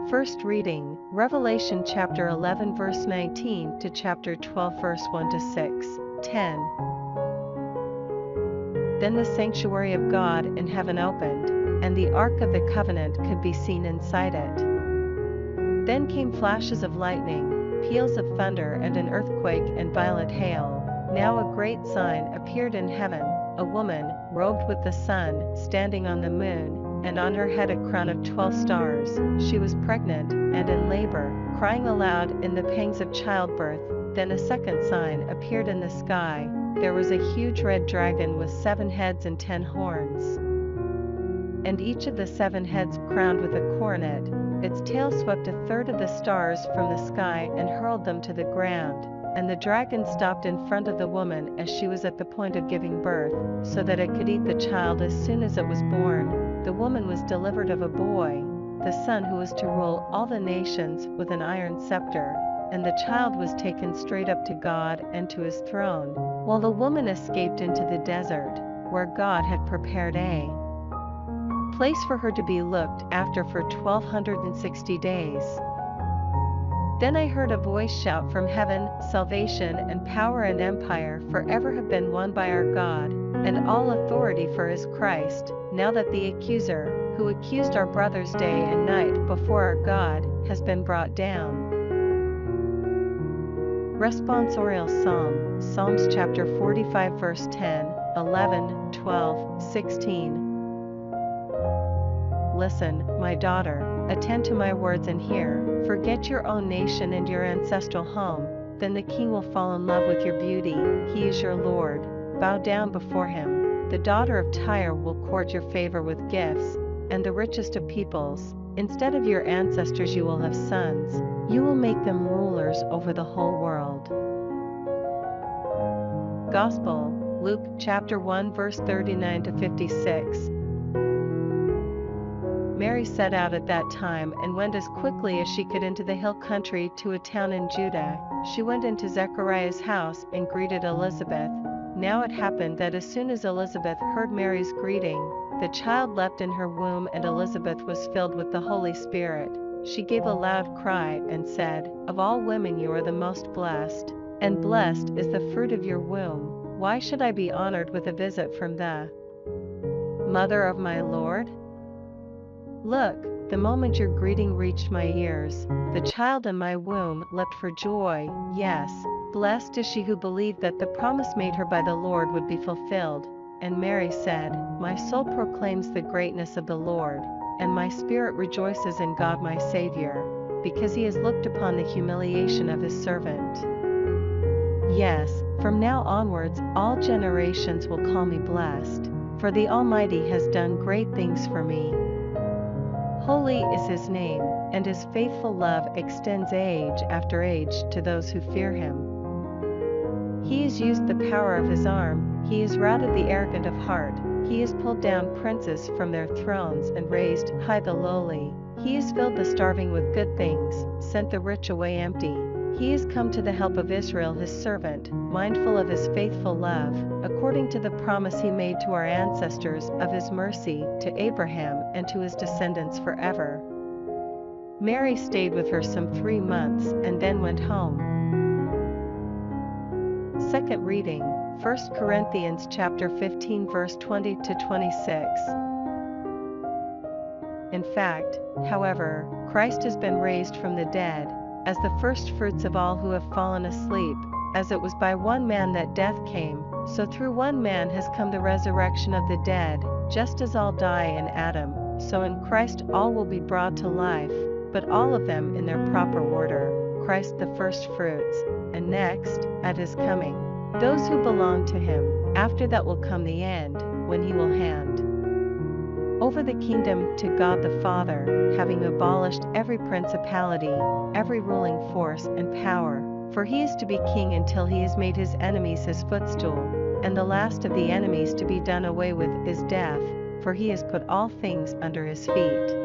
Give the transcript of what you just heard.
First reading, Revelation chapter 11 verse 19 to chapter 12 verse 1 to 6, 10. Then the sanctuary of God in heaven opened, and the ark of the covenant could be seen inside it. Then came flashes of lightning, peals of thunder and an earthquake and violent hail. Now a great sign appeared in heaven, a woman, robed with the sun, standing on the moon, and on her head a crown of 12 stars. She was pregnant, and in labor, crying aloud in the pangs of childbirth. Then a second sign appeared in the sky. There was a huge red dragon with 7 heads and 10 horns. And each of the 7 heads crowned with a coronet. Its tail swept a third of the stars from the sky and hurled them to the ground. And the dragon stopped in front of the woman as she was at the point of giving birth, so that it could eat the child as soon as it was born. The woman was delivered of a boy, the son who was to rule all the nations with an iron scepter, and the child was taken straight up to God and to his throne, while the woman escaped into the desert, where God had prepared a place for her to be looked after for 1260 days. Then I heard a voice shout from heaven, "Salvation and power and empire forever have been won by our God, and all authority for his Christ, now that the accuser, who accused our brothers day and night before our God, has been brought down." Responsorial Psalm, Psalms chapter 45 verse 10, 11, 12, 16. Listen, my daughter, attend to my words and hear. Forget your own nation and your ancestral home, then the king will fall in love with your beauty. He is your Lord. Bow down before him. The daughter of Tyre will court your favor with gifts, and the richest of peoples. Instead of your ancestors you will have sons. You will make them rulers over the whole world. Gospel, Luke chapter 1 verse 39 to 56. Mary set out at that time and went as quickly as she could into the hill country to a town in Judah. She went into Zechariah's house and greeted Elizabeth. Now it happened that as soon as Elizabeth heard Mary's greeting, the child leapt in her womb, and Elizabeth was filled with the Holy Spirit. She gave a loud cry and said, "Of all women you are the most blessed, and blessed is the fruit of your womb. Why should I be honored with a visit from the mother of my Lord? Look, the moment your greeting reached my ears, the child in my womb leapt for joy. Yes, blessed is she who believed that the promise made her by the Lord would be fulfilled." And Mary said, "My soul proclaims the greatness of the Lord, and my spirit rejoices in God my Savior, because he has looked upon the humiliation of his servant. Yes, from now onwards all generations will call me blessed, for the Almighty has done great things for me. Holy is his name, and his faithful love extends age after age to those who fear him. He has used the power of his arm, he has routed the arrogant of heart, he has pulled down princes from their thrones and raised high the lowly. He has filled the starving with good things, sent the rich away empty. He has come to the help of Israel his servant, mindful of his faithful love, according to the promise he made to our ancestors of his mercy to Abraham and to his descendants forever." Mary stayed with her some 3 months and then went home. Second reading, 1 Corinthians chapter 15 verse 20 to 26. In fact, however, Christ has been raised from the dead, as the firstfruits of all who have fallen asleep. As it was by one man that death came, so through one man has come the resurrection of the dead. Just as all die in Adam, so in Christ all will be brought to life, but all of them in their proper order. Christ the firstfruits, and next, at his coming, those who belong to him. After that will come the end, when he will hand over the kingdom to God the Father, having abolished every principality, every ruling force and power. For he is to be king until he has made his enemies his footstool, and the last of the enemies to be done away with is death, for he has put all things under his feet.